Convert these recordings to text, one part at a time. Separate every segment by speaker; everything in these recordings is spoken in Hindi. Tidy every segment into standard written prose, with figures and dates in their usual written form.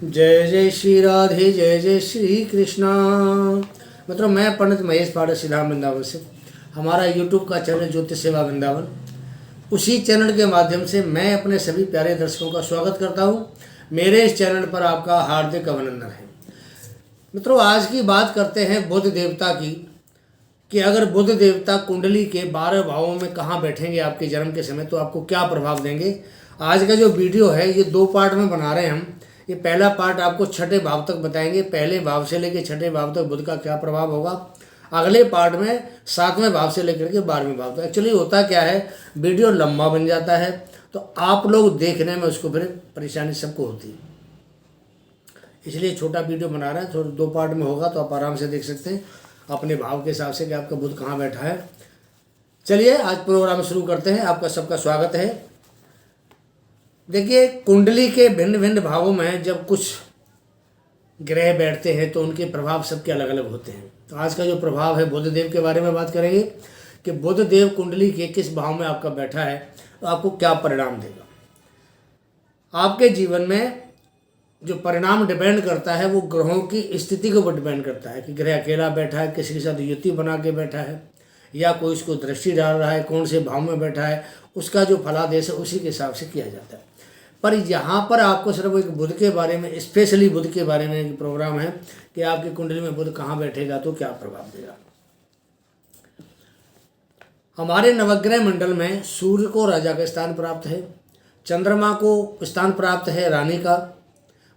Speaker 1: जय जय श्री राधे, जय जय श्री कृष्णा। मतलब मैं पंडित महेश पाठक श्रीधाम वृंदावन से, हमारा यूट्यूब का चैनल ज्योतिष सेवा वृंदावन, उसी चैनल के माध्यम से मैं अपने सभी प्यारे दर्शकों का स्वागत करता हूँ। मेरे इस चैनल पर आपका हार्दिक अभिनंदन है। मित्रों, आज की बात करते हैं बुध देवता की, कि अगर बुध देवता कुंडली के 12 भावों में कहाँ बैठेंगे आपके जन्म के समय तो आपको क्या प्रभाव देंगे। आज का जो वीडियो है ये 2 पार्ट में बना रहे हैं हम। ये पहला पार्ट आपको छठे भाव तक बताएंगे, पहले भाव से लेकर छठे भाव तक बुध का क्या प्रभाव होगा। अगले पार्ट में 7वें भाव से लेकर के 12वें भाव तक। एक्चुअली होता क्या है, वीडियो लंबा बन जाता है तो आप लोग देखने में उसको फिर परेशानी सबको होती है, इसलिए छोटा वीडियो बना रहे हैं। थोड़ा 2 पार्ट में होगा तो आप आराम से देख सकते हैं अपने भाव के हिसाब से कि आपका बुध कहाँ बैठा है। चलिए आज प्रोग्राम शुरू करते हैं। आपका सबका स्वागत है। देखिए, कुंडली के भिन्न भिन्न भावों में जब कुछ ग्रह बैठते हैं तो उनके प्रभाव सबके अलग अलग होते हैं। तो आज का जो प्रभाव है बुध देव के बारे में बात करेंगे कि बुध देव कुंडली के किस भाव में आपका बैठा है तो आपको क्या परिणाम देगा। आपके जीवन में जो परिणाम डिपेंड करता है वो ग्रहों की स्थिति के ऊपर डिपेंड करता है कि ग्रह अकेला बैठा है, किसी के साथ युति बना के बैठा है, या कोई उसको दृष्टि डाल रहा है, कौन से भाव में बैठा है, उसका जो फलादेश है उसी के हिसाब से किया जाता है। पर यहाँ पर आपको सिर्फ एक बुध के बारे में, स्पेशली बुध के बारे में एक प्रोग्राम है कि आपकी कुंडली में बुध कहाँ बैठेगा तो क्या प्रभाव देगा। हमारे नवग्रह मंडल में सूर्य को राजा का स्थान प्राप्त है, चंद्रमा को स्थान प्राप्त है रानी का,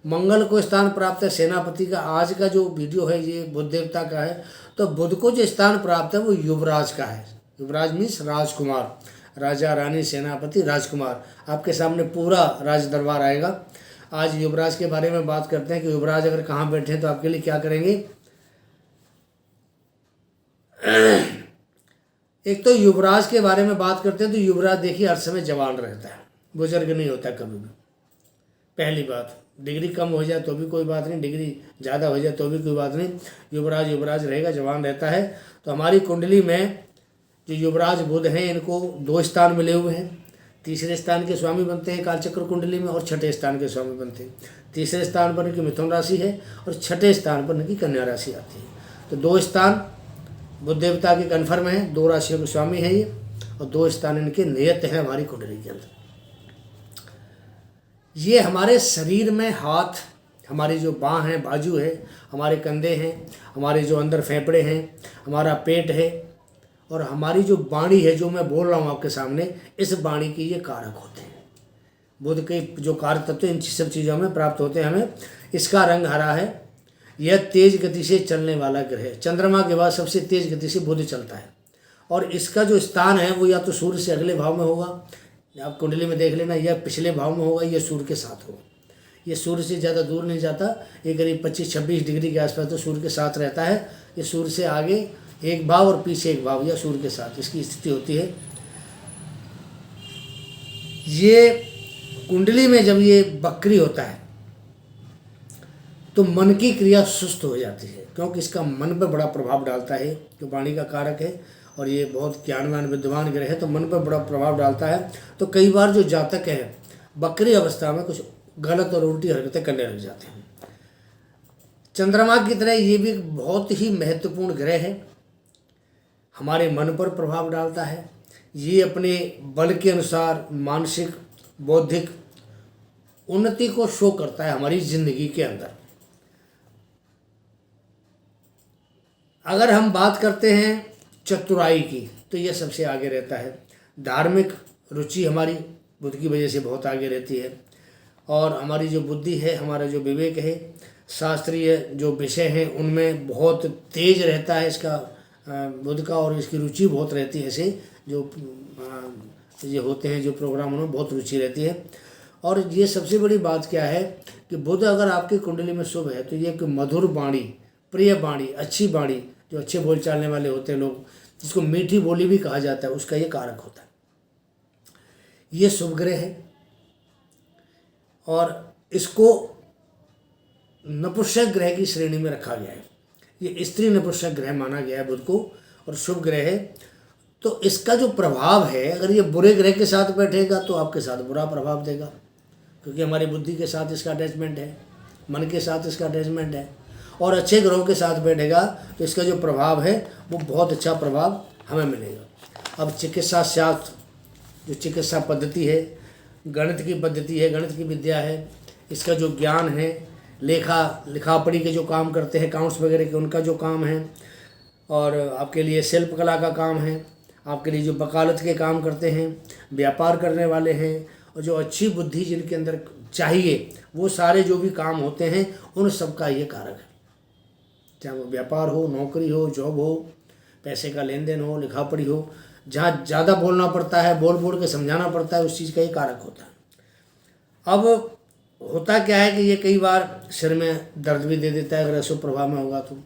Speaker 1: मंगल को स्थान प्राप्त है सेनापति का। आज का जो वीडियो है ये बुध देवता का है। तो बुध को जो स्थान प्राप्त है वो युवराज का है। युवराज मीन्स राजकुमार, राजा रानी सेनापति राजकुमार। आपके सामने पूरा राज दरबार आएगा। आज युवराज के बारे में बात करते हैं कि युवराज अगर कहाँ बैठे तो आपके लिए क्या करेंगे। एक तो युवराज के बारे में बात करते हैं तो युवराज देखिए हर समय जवान रहता है, बुजुर्ग नहीं होता कभी भी। पहली बात, डिग्री कम हो जाए तो भी कोई बात नहीं, डिग्री ज़्यादा हो जाए तो भी कोई बात नहीं, युवराज युवराज रहेगा, जवान रहता है। तो हमारी कुंडली में जो युवराज बुध हैं इनको 2 स्थान मिले हुए हैं। तीसरे स्थान के स्वामी बनते हैं कालचक्र कुंडली में और छठे स्थान के स्वामी बनते हैं। तीसरे स्थान पर इनकी मिथुन राशि है और छठे स्थान पर इनकी कन्या राशि आती है। तो 2 स्थान बुध देवता के कन्फर्म है, 2 राशियों के स्वामी हैं ये, और 2 स्थान इनके नियत हैं हमारी कुंडली के अंदर। ये हमारे शरीर में हाथ, हमारी जो बाँह है, बाजू है, हमारे कंधे हैं, हमारे जो अंदर फेफड़े हैं, हमारा पेट है और हमारी जो वाणी है, जो मैं बोल रहा हूँ आपके सामने, इस वाणी के ये कारक होते हैं। बुध के जो कारक तत्व इन सब चीज़ों में प्राप्त होते हैं हमें। इसका रंग हरा है। यह तेज गति से चलने वाला ग्रह है। चंद्रमा के बाद सबसे तेज गति से बुध चलता है और इसका जो स्थान है वो या तो सूर्य से अगले भाव में होगा, आप कुंडली में देख लेना, या पिछले भाव में होगा, या सूर्य के साथ होगा। ये सूर्य से ज़्यादा दूर नहीं जाता, ये करीब 25-26 डिग्री के आसपास तो सूर्य के साथ रहता है। ये सूर्य से आगे एक भाव और पीछे एक भाव, या सूर्य के साथ इसकी स्थिति होती है। ये कुंडली में जब ये वक्री होता है तो मन की क्रिया सुस्त हो जाती है, क्योंकि इसका मन पर बड़ा प्रभाव डालता है, जो वाणी का कारक है और ये बहुत ज्ञानवान विद्वान ग्रह है तो मन पर बड़ा प्रभाव डालता है। तो कई बार जो जातक है वक्री अवस्था में कुछ गलत और उल्टी हरकतें करने लग जाते हैं। चंद्रमा की तरह ये भी एक बहुत ही महत्वपूर्ण ग्रह है, हमारे मन पर प्रभाव डालता है। ये अपने बल के अनुसार मानसिक बौद्धिक उन्नति को शो करता है हमारी जिंदगी के अंदर। अगर हम बात करते हैं चतुराई की तो यह सबसे आगे रहता है। धार्मिक रुचि हमारी बुध की वजह से बहुत आगे रहती है और हमारी जो बुद्धि है, हमारा जो विवेक है, शास्त्रीय जो विषय हैं उनमें बहुत तेज रहता है इसका बुध का, और इसकी रुचि बहुत रहती है। ऐसे जो ये होते हैं जो प्रोग्राम, उनमें बहुत रुचि रहती है। और ये सबसे बड़ी बात क्या है कि बुध अगर आपकी कुंडली में शुभ है तो ये एक मधुर वाणी, प्रिय वाणी, अच्छी वाणी, जो अच्छे बोल चालने वाले होते हैं लोग, जिसको मीठी बोली भी कहा जाता है, उसका ये कारक होता है। ये शुभ ग्रह है और इसको नपुंसक ग्रह की श्रेणी में रखा गया है। ये स्त्री नपुंसक ग्रह माना गया है बुध को और शुभ ग्रह है। तो इसका जो प्रभाव है, अगर ये बुरे ग्रह के साथ बैठेगा तो आपके साथ बुरा प्रभाव देगा, क्योंकि हमारी बुद्धि के साथ इसका अटैचमेंट है। मन के साथ इसका अटैचमेंट है, और अच्छे ग्रहों के साथ बैठेगा तो इसका जो प्रभाव है वो बहुत अच्छा प्रभाव हमें मिलेगा। अब चिकित्सा शास्त्र, जो चिकित्सा पद्धति है, गणित की पद्धति है, गणित की विद्या है, इसका जो ज्ञान है, लिखा पढ़ी के जो काम करते हैं, अकाउंट्स वगैरह के, उनका जो काम है, और आपके लिए शिल्प कला का काम है, आपके लिए जो वकालत के काम करते हैं, व्यापार करने वाले हैं, और जो अच्छी बुद्धि जिनके अंदर चाहिए, वो सारे जो भी काम होते हैं उन सब का ये कारक है। चाहे वो व्यापार हो, नौकरी हो, जॉब हो, पैसे का लेन देन हो, लिखा पढ़ी हो, जहाँ ज़्यादा बोलना पड़ता है, बोल बोल के समझाना पड़ता है, उस चीज़ का ही कारक होता है। अब होता क्या है कि ये कई बार सिर में दर्द भी दे देता है अगर ऐसे प्रभाव में होगा तो।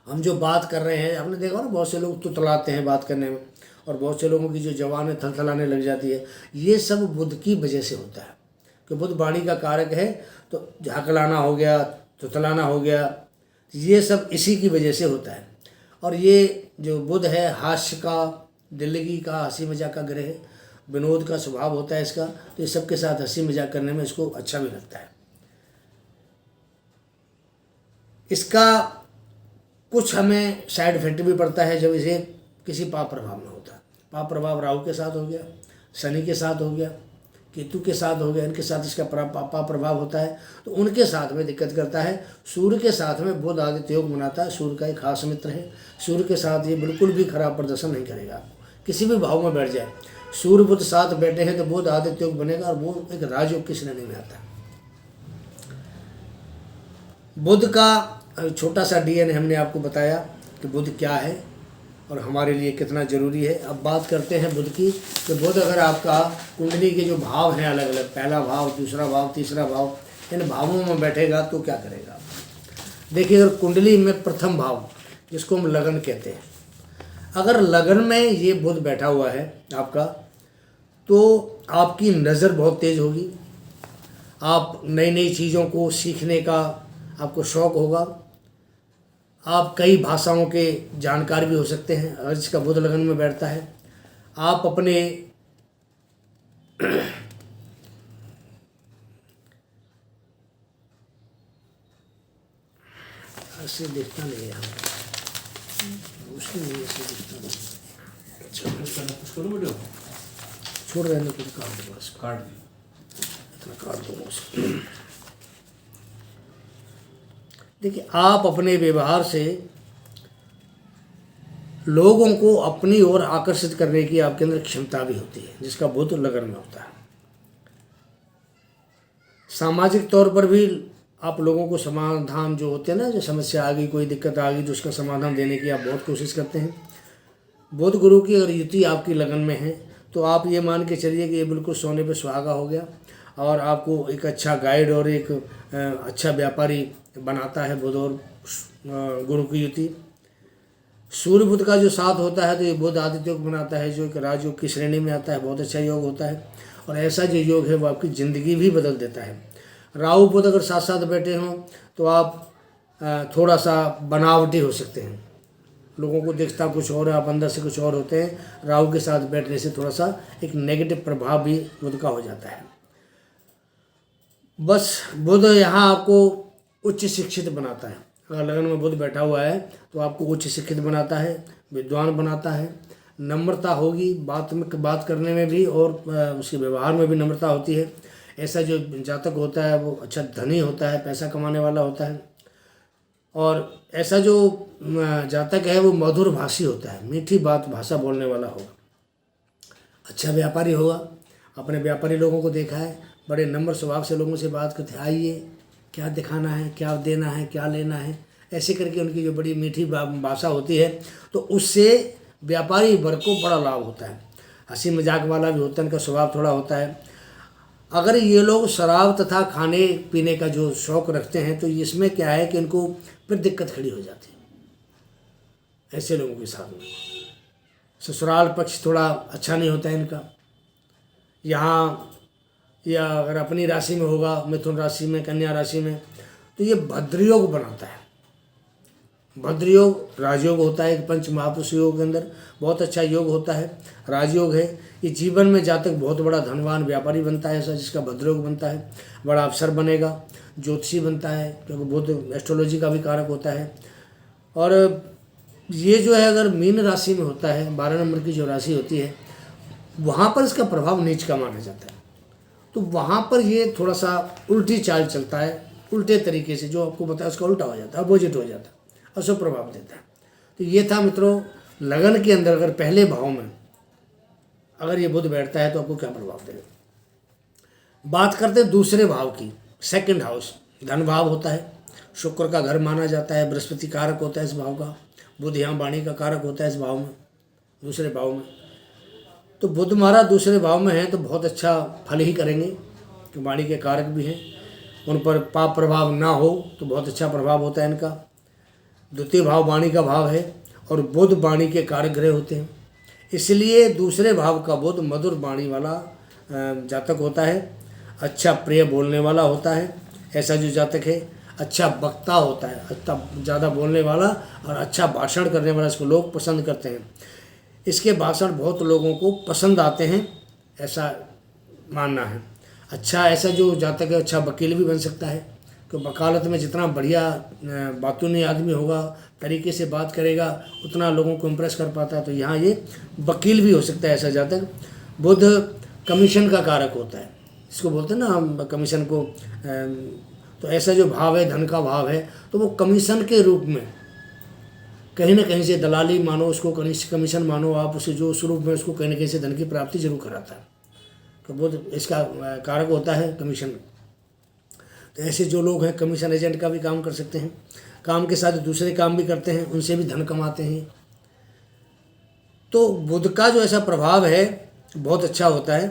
Speaker 1: हम जो बात कर रहे हैं, आपने देखा ना, बहुत से लोग तुतलाते हैं बात करने में, और बहुत से लोगों की जो जवान थलथलाने लग जाती है, ये सब बुध की वजह से होता है कि बुध वाणी का कारक है। तो हकलाना हो गया, तुतलाना हो गया, ये सब इसी की वजह से होता है। और ये जो बुध है हास्य का, दिल्लगी का, हंसी मजाक का ग्रह है, विनोद का स्वभाव होता है इसका, तो ये सबके साथ हंसी मजाक करने में इसको अच्छा भी लगता है। इसका कुछ हमें साइड इफेक्ट भी पड़ता है जब इसे किसी पाप प्रभाव में होता है। पाप प्रभाव राहु के साथ हो गया, शनि के साथ हो गया, केतु के साथ हो गया, इनके साथ इसका पाप प्रभाव होता है, तो उनके साथ में दिक्कत करता है। सूर्य के साथ में बुध आदित्य योग बनाता है, सूर्य का एक खास मित्र है, सूर्य के साथ ये बिल्कुल भी खराब प्रदर्शन नहीं करेगा आपको, किसी भी भाव में बैठ जाए। सूर्य बुध साथ बैठे हैं तो बुध आदित्य योग बनेगा, और वो एक राजयोग की श्रेणी में आता है। बुध का छोटा सा डीएनए हमने आपको बताया कि बुध क्या है और हमारे लिए कितना ज़रूरी है। अब बात करते हैं बुध की, कि बुध अगर आपका कुंडली के जो भाव हैं अलग अलग, पहला भाव, दूसरा भाव, तीसरा भाव, इन भावों में बैठेगा तो क्या करेगा। देखिए, अगर कुंडली में प्रथम भाव, जिसको हम लगन कहते हैं, अगर लगन में ये बुध बैठा हुआ है आपका, तो आपकी नज़र बहुत तेज़ होगी, आप नई नई चीज़ों को सीखने का आपको शौक़ होगा, आप कई भाषाओं के जानकार भी हो सकते हैं अगर जिसका बुध लगन में बैठता है। आप अपने ऐसे देखता नहीं है, मुश्किल नहीं, ऐसे दिखता नहीं। छोड़ रहने को काट दो, बस काट दो, इतना काट दो उसको। देखिए, आप अपने व्यवहार से लोगों को अपनी ओर आकर्षित करने की आपके अंदर क्षमता भी होती है, जिसका बुध लगन में होता है। सामाजिक तौर पर भी आप लोगों को समाधान जो होते हैं ना, जो समस्या आ गई, कोई दिक्कत आ गई, तो उसका समाधान देने की आप बहुत कोशिश करते हैं। बुध गुरु की अगर युति आपकी लगन में है तो आप ये मान के चलिए कि ये बिल्कुल सोने पे सुहागा हो गया, और आपको एक अच्छा गाइड और एक अच्छा व्यापारी बनाता है बुध और गुरु की युति। सूर्य बुध का जो साथ होता है तो ये बुध आदित्य योग बनाता है, जो एक राजयोग की श्रेणी में आता है, बहुत अच्छा योग होता है, और ऐसा जो योग है वो आपकी ज़िंदगी भी बदल देता है। राहु बुध अगर साथ साथ बैठे हों तो आप थोड़ा सा बनावटी हो सकते हैं, लोगों को दिखता कुछ और है, आप अंदर से कुछ और होते हैं। राहु के साथ बैठने से थोड़ा सा एक नेगेटिव प्रभाव भी बुध का हो जाता है। बस बुध यहाँ आपको उच्च शिक्षित बनाता है, अगर लगन में बुध बैठा हुआ है तो आपको उच्च शिक्षित बनाता है, विद्वान बनाता है, नम्रता होगी, बात करने में भी और उसके व्यवहार में भी नम्रता होती है। ऐसा जो जातक होता है वो अच्छा धनी होता है, पैसा कमाने वाला होता है, और ऐसा जो जातक है वो मधुर भाषी होता है, मीठी भाषा बोलने वाला होगा, अच्छा व्यापारी होगा। अपने व्यापारी लोगों को देखा है, बड़े नम्र स्वभाव से लोगों से बात करते हैं, आइए क्या दिखाना है, क्या देना है, क्या लेना है, ऐसे करके उनकी जो बड़ी मीठी भाषा होती है, तो उससे व्यापारी वर्ग को बड़ा लाभ होता है। हंसी मजाक वाला भी होता है, इनका स्वभाव थोड़ा होता है। अगर ये लोग शराब तथा खाने पीने का जो शौक़ रखते हैं तो इसमें क्या है कि इनको फिर दिक्कत खड़ी हो जाती है। ऐसे लोगों के साथ में ससुराल पक्ष थोड़ा अच्छा नहीं होता है इनका। यहाँ या अगर अपनी राशि में होगा, मिथुन राशि में, कन्या राशि में, तो ये भद्रयोग बनाता है। भद्रयोग राजयोग होता है, पंच महापुरुष योग के अंदर बहुत अच्छा योग होता है, राजयोग है। ये जीवन में जातक बहुत बड़ा धनवान व्यापारी बनता है, ऐसा जिसका भद्रयोग बनता है, बड़ा अफसर बनेगा, ज्योतिषी बनता है, क्योंकि बुध एस्ट्रोलॉजी का भी कारक होता है। और ये जो है अगर मीन राशि में होता है, 12 नंबर की जो राशि होती है, वहाँ पर इसका प्रभाव नीच का माना जाता है। तो वहाँ पर ये थोड़ा सा उल्टी चाल चलता है, उल्टे तरीके से जो आपको बताया उसका उल्टा हो जाता है, अपोजिट हो जाता है, अशुभ प्रभाव देता है। तो ये था मित्रों लगन के अंदर अगर पहले भाव में अगर ये बुध बैठता है तो आपको क्या प्रभाव देगा। बात करते हैं दूसरे भाव की, सेकंड हाउस धन भाव होता है, शुक्र का घर माना जाता है, बृहस्पति कारक होता है इस भाव का, बुध यहाँ वाणी का कारक होता है इस भाव में, दूसरे भाव में। तो बुध महाराज दूसरे भाव में है तो बहुत अच्छा फल ही करेंगे, कि वाणी के कारक भी हैं, उन पर पाप प्रभाव ना हो तो बहुत अच्छा प्रभाव होता है इनका। द्वितीय भाव वाणी का भाव है और बुध वाणी के कारक ग्रह होते हैं, इसलिए दूसरे भाव का बुध मधुर वाणी वाला जातक होता है, अच्छा प्रिय बोलने वाला होता है, ऐसा जो जातक है अच्छा वक्ता होता है, अच्छा ज़्यादा बोलने वाला और अच्छा भाषण करने वाला, इसको लोग पसंद करते हैं, इसके भाषण बहुत लोगों को पसंद आते हैं, ऐसा मानना है। अच्छा ऐसा जो जातक है अच्छा वकील भी बन सकता है, कि वकालत में जितना बढ़िया बातूनी आदमी होगा, तरीके से बात करेगा, उतना लोगों को इम्प्रेस कर पाता है, तो यहाँ ये वकील भी हो सकता है ऐसा जातक। बुध कमीशन का कारक होता है, इसको बोलते हैं ना हम कमीशन को, तो ऐसा जो भाव है धन का भाव है, तो वो कमीशन के रूप में कहीं ना कहीं से दलाली मानो उसको, कमीशन मानो आप उसे, जो उस रूप में उसको कहीं ना कहीं से धन की प्राप्ति जरूर कराता है, तो बुध इसका कारक होता है कमीशन। तो ऐसे जो लोग हैं कमीशन एजेंट का भी काम कर सकते हैं, काम के साथ दूसरे काम भी करते हैं, उनसे भी धन कमाते हैं। तो बुध का जो ऐसा प्रभाव है बहुत अच्छा होता है।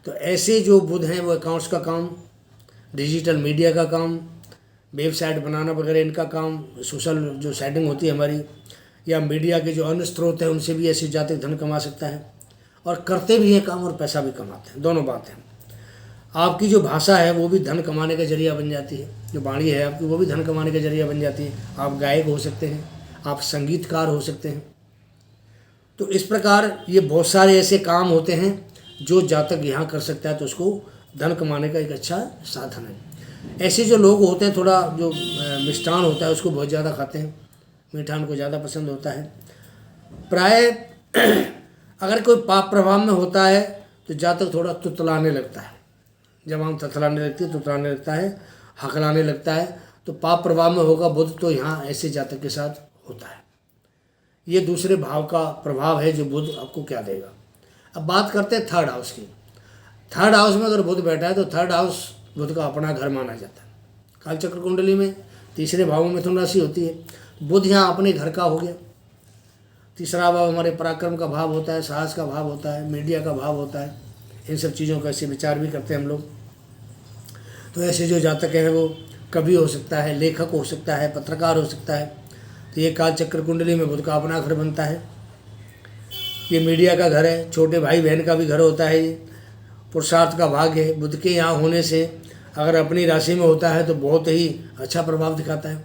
Speaker 1: तो ऐसे जो बुध हैं वो अकाउंट्स का काम, डिजिटल मीडिया का काम, वेबसाइट बनाना वगैरह इनका काम, सोशल जो सेटिंग होती है हमारी, या मीडिया के जो अन्य स्रोत हैं उनसे भी ऐसे जातक धन कमा सकता है, और करते भी हैं काम और पैसा भी कमाते हैं, दोनों बात है। आपकी जो भाषा है वो भी धन कमाने का जरिया बन जाती है, जो वाणी है आपकी वो भी धन कमाने का जरिया बन जाती है। आप गायक हो सकते हैं, आप संगीतकार हो सकते हैं। तो इस प्रकार ये बहुत सारे ऐसे काम होते हैं जो जातक यहाँ कर सकता है, तो उसको धन कमाने का एक अच्छा साधन है। ऐसे जो लोग होते हैं थोड़ा जो मिष्ठान होता है उसको बहुत ज़्यादा खाते हैं, मीठान को ज़्यादा पसंद होता है। प्राय अगर कोई पाप प्रभाव में होता है तो जातक थोड़ा तुतलाने लगता है, जब हम थथलाने लगती है तुतलाने लगता है, हकलाने लगता है, तो पाप प्रभाव में होगा बुध, तो यहाँ ऐसे जातक के साथ होता है। ये दूसरे भाव का प्रभाव है जो बुध आपको क्या देगा। अब बात करते हैं थर्ड हाउस की। थर्ड हाउस में अगर बुध बैठा है तो थर्ड हाउस बुध का अपना घर माना जाता है। कालचक्र कुंडली में तीसरे भाव में मिथुन राशि होती है, बुध यहाँ अपने घर का हो गया। तीसरा भाव हमारे पराक्रम का भाव होता है, साहस का भाव होता है, मीडिया का भाव होता है, इन सब चीज़ों का ऐसे विचार भी करते हैं हम लोग। तो ऐसे जो जातक हैं वो कवि हो सकता है, लेखक हो सकता है, पत्रकार हो सकता है। तो ये कालचक्र कुंडली में बुध का अपना घर बनता है। ये मीडिया का घर है, छोटे भाई बहन का भी घर होता है। ये पुरुषार्थ का भाग है। बुध के यहाँ होने से अगर अपनी राशि में होता है तो बहुत ही अच्छा प्रभाव दिखाता है।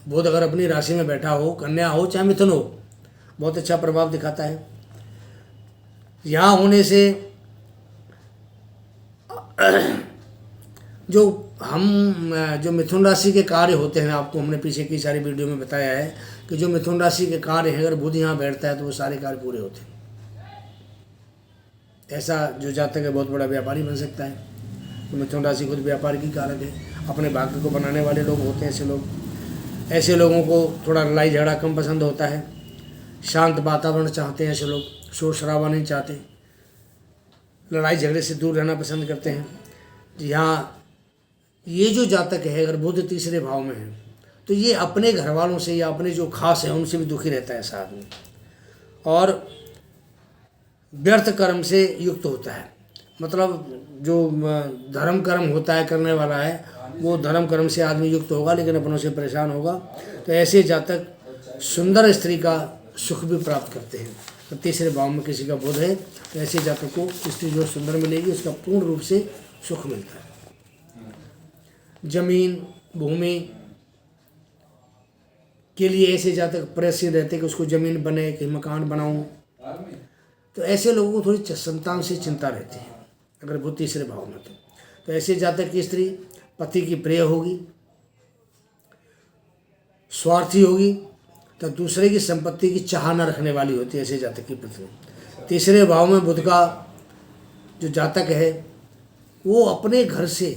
Speaker 1: बुध अगर अपनी राशि में बैठा हो, कन्या हो चाहे मिथुन हो, बहुत अच्छा प्रभाव दिखाता है। यहाँ होने से जो मिथुन राशि के कार्य होते हैं, आपको हमने पीछे की सारी वीडियो में बताया है कि जो मिथुन राशि के कार्य हैं अगर बुध यहाँ बैठता है तो वो सारे कार्य पूरे होते हैं। ऐसा जो जातक है बहुत बड़ा व्यापारी बन सकता है। तो मिथुन राशि खुद व्यापार की कारक है, अपने भाग्य को बनाने वाले लोग होते हैं ऐसे लोग। ऐसे लोगों को थोड़ा लड़ाई झगड़ा कम पसंद होता है, शांत वातावरण चाहते हैं ऐसे लोग, शोर शराबा नहीं चाहते, लड़ाई झगड़े से दूर रहना पसंद करते हैं। यहाँ ये जो जातक है अगर बुध तीसरे भाव में है तो ये अपने घर वालों से या अपने जो खास है उनसे भी दुखी रहता है ऐसा आदमी, और व्यर्थ कर्म से युक्त होता है। मतलब जो धर्म कर्म होता है करने वाला है वो धर्म कर्म से आदमी युक्त होगा लेकिन अपनों से परेशान होगा। तो ऐसे जातक सुंदर स्त्री का सुख भी प्राप्त करते हैं। तो तीसरे भाव में किसी का बुध है तो ऐसे जातक को स्त्री जो सुंदर मिलेगी उसका पूर्ण रूप से सुख मिलता है। जमीन, भूमि, के लिए ऐसे जातक प्रयत्नशील रहते कि उसको ज़मीन बने, कि मकान बनाऊं। तो ऐसे लोगों को थोड़ी संतान से चिंता रहती है अगर वो तीसरे भाव में। तो ऐसे जातक की स्त्री पति की प्रिय होगी, स्वार्थी होगी, तो दूसरे की संपत्ति की चाह न रखने वाली होती है ऐसे जातक की पत्नी। तीसरे भाव में बुध का जो जातक है वो अपने घर से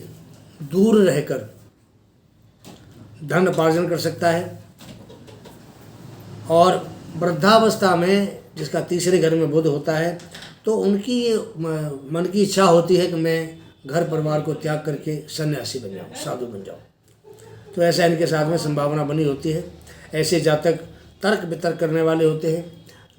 Speaker 1: दूर रहकर धन उपार्जन कर सकता है, और वृद्धावस्था में जिसका तीसरे घर में बुध होता है तो उनकी मन की इच्छा होती है कि मैं घर परिवार को त्याग करके सन्यासी बन जाऊँ, साधु बन जाऊँ। तो ऐसा इनके साथ में संभावना बनी होती है। ऐसे जातक तर्क वितर्क करने वाले होते हैं,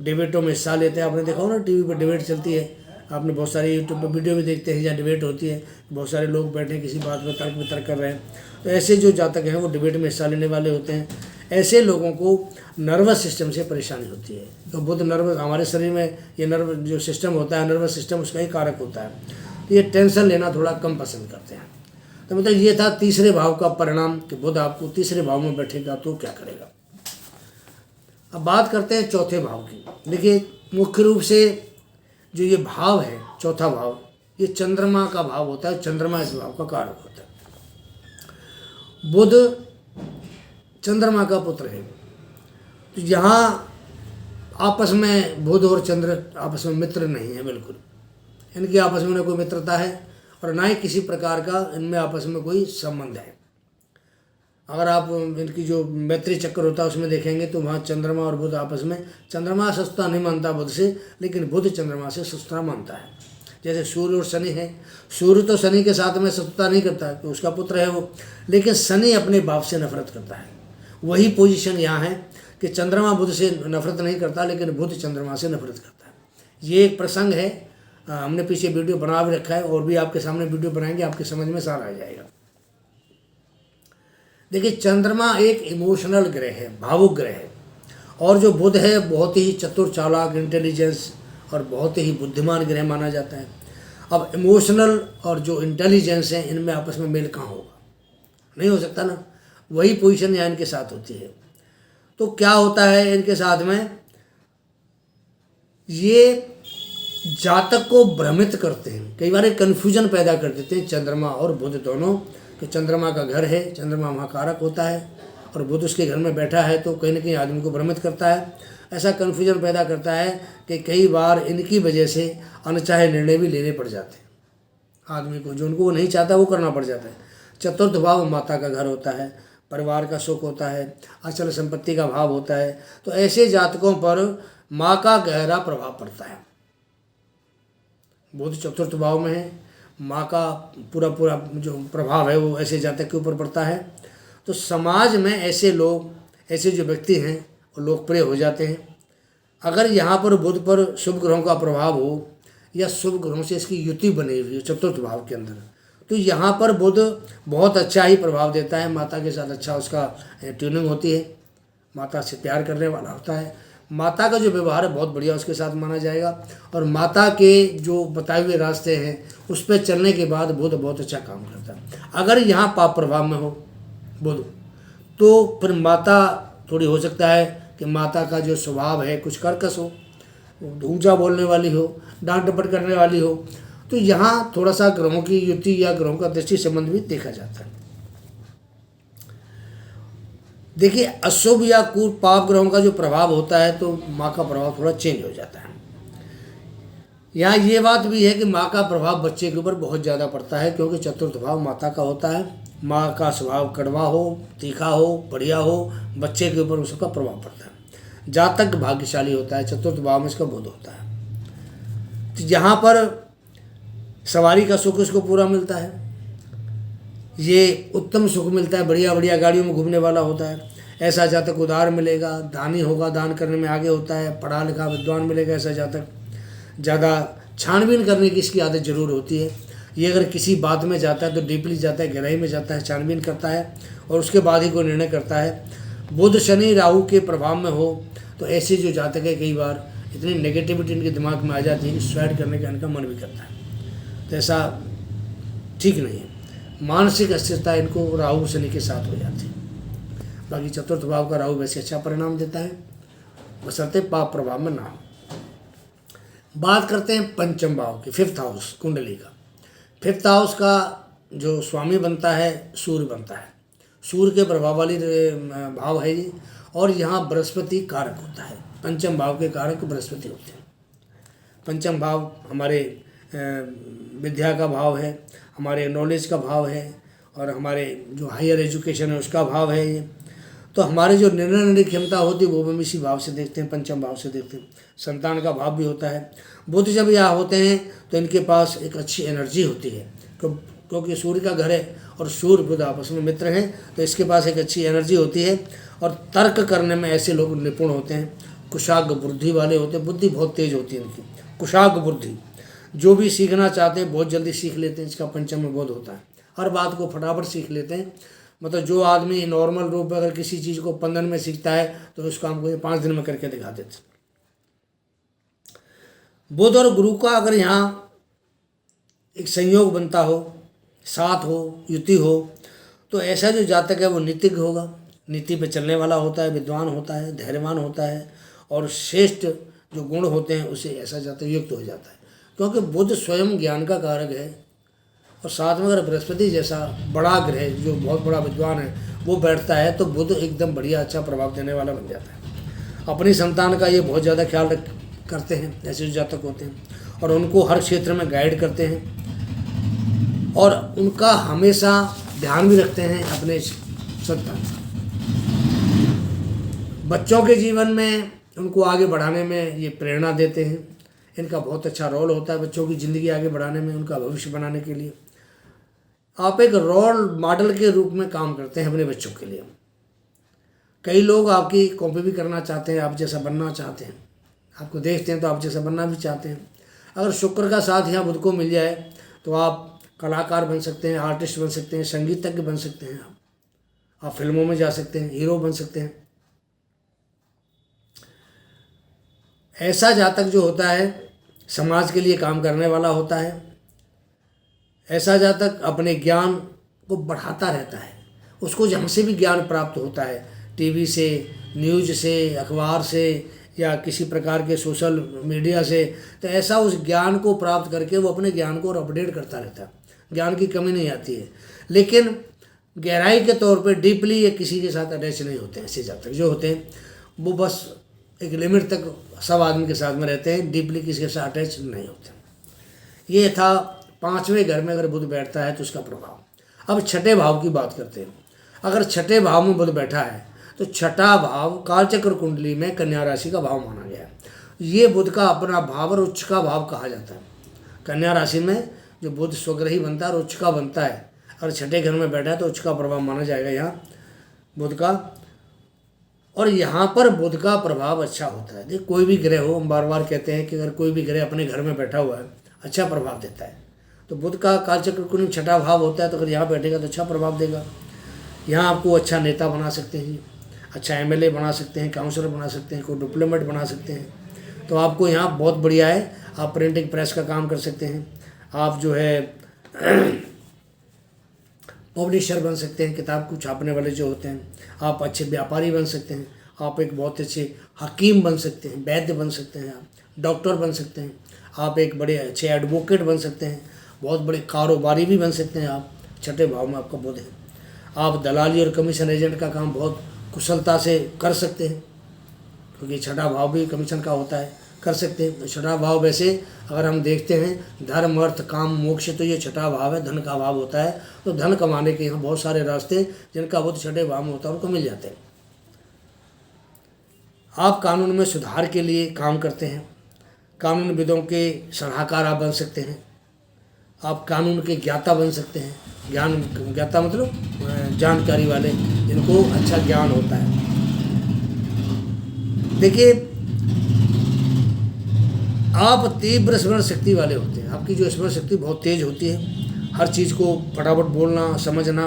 Speaker 1: डिबेटों में हिस्सा लेते हैं। आपने देखा हो ना, टीवी पर डिबेट चलती है, आपने बहुत सारी यूट्यूब पर वीडियो भी देखते हैं जहाँ डिबेट होती है, बहुत सारे लोग बैठे किसी बात पर तर्क वितर्क कर रहे हैं। तो ऐसे जो जातक हैं वो डिबेट में हिस्सा लेने वाले होते हैं। ऐसे लोगों को नर्वस सिस्टम से परेशानी होती है। तो बुध नर्वस, हमारे शरीर में ये नर्व जो सिस्टम होता है, नर्वस सिस्टम उसका ही कारक होता है। तो ये टेंशन लेना थोड़ा कम पसंद करते हैं। तो मतलब ये था तीसरे भाव का परिणाम कि बुध आपको तीसरे भाव में बैठेगा तो क्या करेगा। अब बात करते हैं चौथे भाव की। देखिए, मुख्य रूप से जो ये भाव है, चौथा भाव, ये चंद्रमा का भाव होता है। चंद्रमा इस भाव का कारक होता है। बुध चंद्रमा का पुत्र है। तो यहाँ आपस में बुध और चंद्र आपस में मित्र नहीं है, बिल्कुल। इनकी आपस में न कोई मित्रता है और ना ही किसी प्रकार का इनमें आपस में कोई संबंध है। अगर आप इनकी जो मैत्री चक्र होता है उसमें देखेंगे तो वहाँ चंद्रमा और बुध आपस में, चंद्रमा शत्रुता नहीं मानता बुध से, लेकिन बुध चंद्रमा से शत्रुता मानता है। जैसे सूर्य और शनि है, सूर्य तो शनि के साथ में शत्रुता नहीं करता कि उसका पुत्र है वो, लेकिन शनि अपने बाप से नफरत करता है। वही पोजीशन यहाँ है कि चंद्रमा बुध से नफरत नहीं करता, लेकिन बुध चंद्रमा से नफरत करता है। ये एक प्रसंग है, हमने पीछे वीडियो बना भी रखा है और भी आपके सामने वीडियो बनाएंगे, आपके समझ में सारा आ जाएगा। देखिए, चंद्रमा एक इमोशनल ग्रह है, भावुक ग्रह है, और जो बुध है बहुत ही चतुर, चालाक, इंटेलिजेंस और बहुत ही बुद्धिमान ग्रह माना जाता है। अब इमोशनल और जो इंटेलिजेंस है इनमें आपस में मेल कहाँ होगा, नहीं हो सकता ना। वही पोजीशन यहाँ इनके साथ होती है। तो क्या होता है इनके साथ में, ये जातक को भ्रमित करते हैं, कई बार एक कन्फ्यूजन पैदा कर देते हैं चंद्रमा और बुध दोनों, कि चंद्रमा का घर है, चंद्रमा महाकारक होता है और बुध उसके घर में बैठा है, तो कहीं ना कहीं आदमी को भ्रमित करता है। ऐसा कन्फ्यूजन पैदा करता है कि कई बार इनकी वजह से अनचाहे निर्णय भी लेने पड़ जाते हैं आदमी को, जो उनको वो नहीं चाहता वो करना पड़ जाता है। चतुर्थ भाव माता का घर होता है, परिवार का सुख होता है, अचल संपत्ति का भाव होता है। तो ऐसे जातकों पर माँ का गहरा प्रभाव पड़ता है। बुध चतुर्थ भाव में है, माँ का पूरा जो प्रभाव है वो ऐसे जातक के ऊपर पड़ता है। तो समाज में ऐसे लोग, ऐसे जो व्यक्ति हैं वो लोकप्रिय हो जाते हैं। अगर यहाँ पर बुध पर शुभ ग्रहों का प्रभाव हो या शुभ ग्रहों से इसकी युति बनी हुई हो चतुर्थ भाव के अंदर, तो यहाँ पर बुध बहुत अच्छा ही प्रभाव देता है। माता के साथ अच्छा उसका ट्यूनिंग होती है, माता से प्यार करने वाला होता है, माता का जो व्यवहार है बहुत बढ़िया उसके साथ माना जाएगा, और माता के जो बताए हुए रास्ते हैं उस पर चलने के बाद बुध बहुत अच्छा काम करता है। अगर यहाँ पाप प्रभाव में हो बुध, तो फिर माता थोड़ी हो सकता है कि माता का जो स्वभाव है कुछ कर्कश हो, ऊंचा बोलने वाली हो, डांट डपट करने वाली हो। तो यहाँ थोड़ा सा ग्रहों की युति या ग्रहों का दृष्टि संबंध भी देखा जाता है। देखिए, अशुभ या कूट पाप ग्रहों का जो प्रभाव होता है तो माँ का प्रभाव थोड़ा चेंज हो जाता है। यहाँ ये बात भी है कि माँ का प्रभाव बच्चे के ऊपर बहुत ज़्यादा पड़ता है, क्योंकि चतुर्थ भाव माता का होता है। माँ का स्वभाव कड़वा हो, तीखा हो, बढ़िया हो, बच्चे के ऊपर उसका प्रभाव पड़ता है। जातक भाग्यशाली होता है, चतुर्थ भाव में इसका बुध होता है। तो यहाँ पर सवारी का सुख उसको पूरा मिलता है, ये उत्तम सुख मिलता है, बढ़िया बढ़िया गाड़ियों में घूमने वाला होता है। ऐसा जातक उदार मिलेगा, दानी होगा, दान करने में आगे होता है, पढ़ा लिखा विद्वान मिलेगा। ऐसा जातक ज़्यादा छानबीन करने की इसकी आदत जरूर होती है। ये अगर किसी बात में जाता है तो डीपली जाता है, गहराई में जाता है, छानबीन करता है और उसके बाद ही कोई निर्णय करता है। बुध शनि राहु के प्रभाव में हो तो ऐसे जो जातक है कई बार इतनी नेगेटिविटी इनके दिमाग में आ जाती है कि सुसाइड करने का इनका मन भी करता है। तो ऐसा ठीक नहीं है। मानसिक अस्थिरता इनको राहु शनि के साथ हो जाती है। बाकी चतुर्थ भाव का राहु वैसे अच्छा परिणाम देता है, बशर्ते पाप प्रभाव में ना हो। बात करते हैं पंचम भाव की, 5th हाउस कुंडली का। 5th हाउस का जो स्वामी बनता है सूर्य बनता है, सूर्य के प्रभाव वाली भाव है ये, और यहाँ बृहस्पति कारक होता है। पंचम भाव के कारक बृहस्पति होते हैं। पंचम भाव हमारे विद्या का भाव है, हमारे नॉलेज का भाव है, और हमारे जो हायर एजुकेशन है उसका भाव है ये। तो हमारे जो निर्णय लेने की क्षमता होती है वो हम इसी भाव से देखते हैं, पंचम भाव से देखते हैं। संतान का भाव भी होता है। बुध जब यहाँ होते हैं तो इनके पास एक अच्छी एनर्जी होती है, क्योंकि सूर्य का घर है और सूर्य बुध आपस में मित्र हैं, तो इसके पास एक अच्छी एनर्जी होती है। और तर्क करने में ऐसे लोग निपुण होते हैं, कुशाग्र बुद्धि वाले होते हैं, बुद्धि बहुत तेज होती है इनकी, कुशाग्र बुद्धि। जो भी सीखना चाहते हैं बहुत जल्दी सीख लेते हैं, इसका पंचम में बोध होता है। हर बात को फटाफट सीख लेते हैं। मतलब जो आदमी नॉर्मल रूप में अगर किसी चीज़ को 15 दिन में सीखता है तो उस काम को 5 दिन में करके दिखा देते। बुध और गुरु का अगर यहाँ एक संयोग बनता हो, साथ हो, युति हो, तो ऐसा जो जातक है वो नीतिज्ञ होगा, नीति पे चलने वाला होता है, विद्वान होता है, धैर्यवान होता है, और श्रेष्ठ जो गुण होते हैं उसे ऐसा जातक युक्त हो जाता है। क्योंकि बुध स्वयं ज्ञान का कारक है, और साथ में अगर बृहस्पति जैसा बड़ा ग्रह जो बहुत बड़ा विद्वान है वो बैठता है तो बुध एकदम बढ़िया अच्छा प्रभाव देने वाला बन जाता है। अपनी संतान का ये बहुत ज़्यादा ख्याल करते हैं ऐसे जो जातक होते हैं, और उनको हर क्षेत्र में गाइड करते हैं, और उनका हमेशा ध्यान भी रखते हैं अपने संतान। बच्चों के जीवन में उनको आगे बढ़ाने में ये प्रेरणा देते हैं। इनका बहुत अच्छा रोल होता है बच्चों की ज़िंदगी आगे बढ़ाने में, उनका भविष्य बनाने के लिए। आप एक रोल मॉडल के रूप में काम करते हैं अपने बच्चों के लिए। कई लोग आपकी कॉपी भी करना चाहते हैं, आप जैसा बनना चाहते हैं, आपको देखते हैं तो आप जैसा बनना भी चाहते हैं। अगर शुक्र का साथ यहाँ बुध को मिल जाए तो आप कलाकार बन सकते हैं, आर्टिस्ट बन सकते हैं, संगीतज्ञ बन सकते हैं, आप फिल्मों में जा सकते हैं, हीरो बन सकते हैं। ऐसा जातक जो होता है समाज के लिए काम करने वाला होता है। ऐसा जातक अपने ज्ञान को बढ़ाता रहता है, उसको जहाँ से भी ज्ञान प्राप्त होता है, टीवी से, न्यूज़ से, अखबार से, या किसी प्रकार के सोशल मीडिया से, तो ऐसा उस ज्ञान को प्राप्त करके वो अपने ज्ञान को और अपडेट करता रहता है। ज्ञान की कमी नहीं आती है, लेकिन गहराई के तौर पे डीपली ये किसी के साथ अटैच नहीं होते हैं। ऐसे जातक जो होते हैं वो बस एक लिमिट तक सब आदमी के साथ में रहते हैं, डीपली किसी के साथ अटैच नहीं होते। ये था 5वें घर में अगर बुध बैठता है तो उसका प्रभाव। अब छठे भाव की बात करते हैं। अगर छठे भाव में बुध बैठा है तो छठा भाव कालचक्र कुंडली में कन्या राशि का भाव माना गया है। ये बुध का अपना भाव और उच्च का भाव कहा जाता है। कन्या राशि में जो बुध स्वग्रही बनता है और उच्च का बनता है, अगर छठे घर में बैठा है तो उच्च का प्रभाव माना जाएगा यहाँ बुध का। और यहाँ पर बुध का प्रभाव अच्छा होता है। देखिए कोई भी ग्रह हो, हम बार बार कहते हैं कि अगर कोई भी ग्रह अपने घर में बैठा हुआ है अच्छा प्रभाव देता है। तो बुध का कालचक्र कुंडली छठा भाव होता है, तो अगर यहाँ बैठेगा तो अच्छा प्रभाव देगा। यहाँ आपको अच्छा नेता बना सकते हैं, अच्छा एमएलए बना सकते हैं, काउंसलर बना सकते हैं, कोई डिप्लोमेट बना सकते हैं। तो आपको यहाँ बहुत बढ़िया है। आप प्रिंटिंग प्रेस का काम कर सकते हैं, आप जो है पब्लिशर बन सकते हैं, किताब को छापने वाले जो होते हैं, आप अच्छे व्यापारी बन सकते हैं, आप एक बहुत अच्छे हकीम बन सकते हैं, वैद्य बन सकते हैं, आप डॉक्टर बन सकते हैं, आप एक बड़े अच्छे एडवोकेट बन सकते हैं, बहुत बड़े कारोबारी भी बन सकते हैं। आप छठे भाव में आपका बुध है। आप दलाली और कमीशन एजेंट का काम बहुत कुशलता से कर सकते हैं, क्योंकि छठा भाव भी कमीशन का होता है, कर सकते हैं। तो छठा भाव वैसे अगर हम देखते हैं धर्म अर्थ काम मोक्ष, तो ये छठा भाव है, धन का भाव होता है। तो धन कमाने के यहाँ बहुत सारे रास्ते जिनका बुध छठे भाव में होता है उनको मिल जाते हैं। आप कानून में सुधार के लिए काम करते हैं, कानूनविदों के सलाहकार आप बन सकते हैं, आप कानून के ज्ञाता बन सकते हैं। ज्ञान ज्ञाता मतलब जानकारी वाले, जिनको अच्छा ज्ञान होता है। देखिए आप तीव्र स्मरण शक्ति वाले होते हैं, आपकी जो स्मरण शक्ति बहुत तेज होती है। हर चीज़ को फटाफट बोलना, समझना,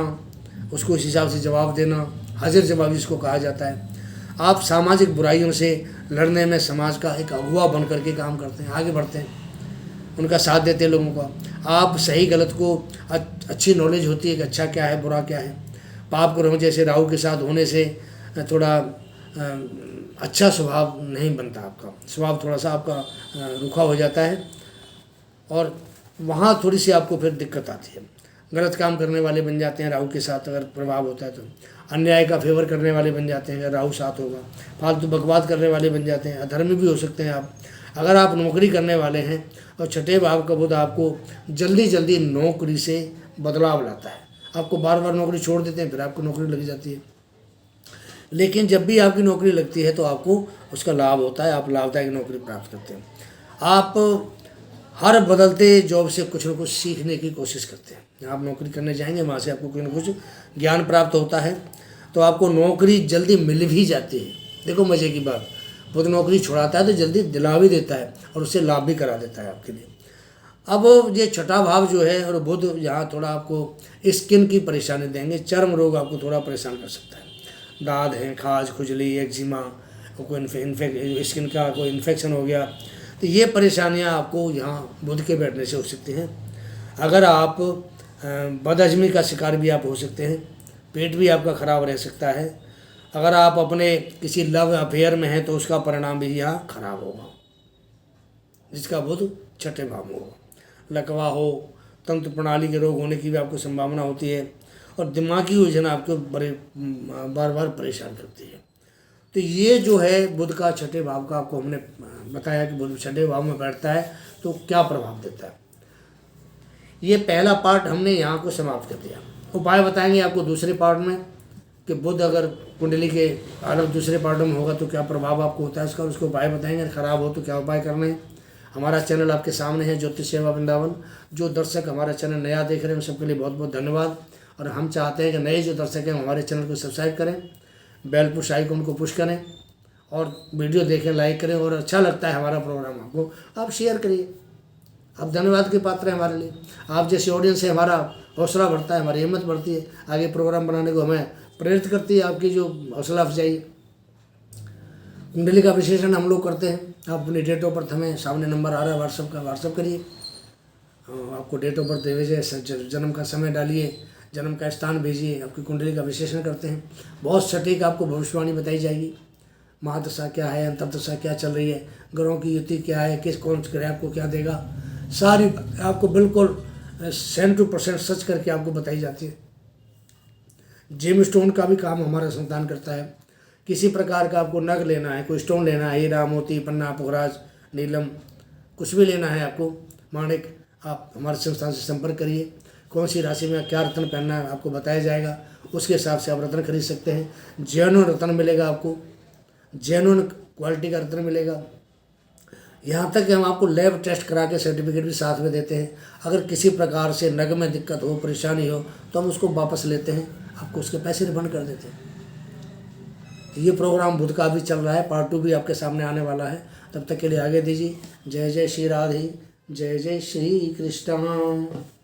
Speaker 1: उसको इस हिसाब से जवाब देना, हाजिर जवाब जिसको कहा जाता है। आप सामाजिक बुराइयों से लड़ने में समाज का एक अगुवा बन करके काम करते हैं, आगे बढ़ते हैं, उनका साथ देते हैं लोगों का। आप सही गलत को अच्छी नॉलेज होती है कि अच्छा क्या है बुरा क्या है, पाप कर्म जैसे राहु के साथ होने से थोड़ा अच्छा स्वभाव नहीं बनता, आपका स्वभाव थोड़ा सा आपका रूखा हो जाता है और वहाँ थोड़ी सी आपको फिर दिक्कत आती है। गलत काम करने वाले बन जाते हैं राहु के साथ अगर प्रभाव होता है तो, अन्याय का फेवर करने वाले बन जाते हैं अगर राहु साथ होगा, फालतू बकवाद करने वाले बन जाते हैं, अधर्मी भी हो सकते हैं आप। अगर आप नौकरी करने वाले हैं और छठे भाव का बुध आपको जल्दी जल्दी नौकरी से बदलाव लाता है, आपको बार बार नौकरी छोड़ देते हैं फिर आपको नौकरी लग जाती है, लेकिन जब भी आपकी नौकरी लगती है तो आपको उसका लाभ होता है, आप लाभदायक नौकरी प्राप्त करते हैं। आप हर बदलते जॉब से कुछ न कुछ सीखने की कोशिश करते हैं। आप नौकरी करने जाएंगे वहाँ से आपको कुछ न कुछ ज्ञान प्राप्त होता है, तो आपको नौकरी जल्दी मिल भी जाती है। देखो मज़े की बात, बुध नौकरी छुड़ाता है तो जल्दी दिला भी देता है और उससे लाभ भी करा देता है आपके लिए। अब ये छठा भाव जो है और बुध यहाँ थोड़ा आपको स्किन की परेशानी देंगे, चर्म रोग आपको थोड़ा परेशान कर सकता है, दाद है, खाज, खुजली, एक्जिमा, कोई स्किन का कोई इन्फेक्शन हो गया, तो ये परेशानियां आपको यहाँ बुध के बैठने से हो सकती हैं। अगर आप बदहजमी का शिकार भी आप हो सकते हैं, पेट भी आपका खराब रह सकता है। अगर आप अपने किसी लव अफेयर में हैं तो उसका परिणाम भी यहाँ खराब होगा, जिसका बुध छठे भाव में होगा। लकवा हो, तंत्र प्रणाली के रोग होने की भी आपको संभावना होती है और दिमागी उलझन आपको बार बार परेशान करती है। तो ये जो है बुध का छठे भाव का आपको हमने बताया कि बुध छठे भाव में बैठता है तो क्या प्रभाव देता है। ये पहला पार्ट हमने यहाँ को समाप्त कर दिया। उपाय बताएंगे आपको दूसरे पार्ट में कि बुध अगर कुंडली के अलग दूसरे पार्ट में होगा तो क्या प्रभाव आपको होता है उसका, उसके उपाय बताएंगे। खराब हो तो क्या उपाय करने हैं। हमारा चैनल आपके सामने है ज्योतिष सेवा वृंदावन। जो दर्शक हमारा चैनल नया देख रहे हैं उन सबके लिए बहुत बहुत धन्यवाद। और हम चाहते हैं कि नए जो दर्शक हैं हमारे चैनल को सब्सक्राइब करें, बेल पुश आइकन को पुश करें और वीडियो देखें, लाइक करें और अच्छा लगता है हमारा प्रोग्राम आपको आप शेयर करिए। आप धन्यवाद के पात्र हैं हमारे लिए। आप जैसे ऑडियंस है हमारा हौसला बढ़ता है, हमारी हिम्मत बढ़ती है, आगे प्रोग्राम बनाने को हमें प्रेरित करती है आपकी जो हौसला अफजाई। कुंडली का विश्लेषण हम लोग करते हैं। आप अपनी डेट ऑफ बर्थ हमें सामने नंबर आ रहा है व्हाट्सअप का, व्हाट्सअप करिए। आपको डेट ऑफ बर्थ भेजिए, जन्म का समय डालिए, जन्म का स्थान भेजिए, आपकी कुंडली का विश्लेषण करते हैं। बहुत सटीक आपको भविष्यवाणी बताई जाएगी। महादशा क्या है, अंतर्दशा क्या चल रही है, ग्रहों की युति क्या है, किस कौन से ग्रह आपको क्या देगा, सारी आपको बिल्कुल 100% सच करके आपको बताई जाती है। जेम स्टोन का भी काम हमारा संतान करता है। किसी प्रकार का आपको नग लेना है, कोई स्टोन लेना है, हीरा, मोती, पन्ना, पुखराज, नीलम, कुछ भी लेना है आपको, माणिक, आप हमारे संस्थान से संपर्क करिए। कौन सी राशि में क्या रत्न पहनना है आपको बताया जाएगा, उसके हिसाब से आप रत्न खरीद सकते हैं। जेन्युइन रत्न मिलेगा आपको, जेन्युइन क्वालिटी का रत्न मिलेगा। यहाँ तक कि हम आपको लैब टेस्ट करा के सर्टिफिकेट भी साथ में देते हैं। अगर किसी प्रकार से नग में दिक्कत हो, परेशानी हो तो हम उसको वापस लेते हैं, आपको उसके पैसे रिफंड कर देते हैं। तो ये प्रोग्राम बुध का भी चल रहा है, पार्ट 2 भी आपके सामने आने वाला है। तब तक के लिए आगे दीजिए। जय जय श्री राधे, जय जय श्री कृष्ण।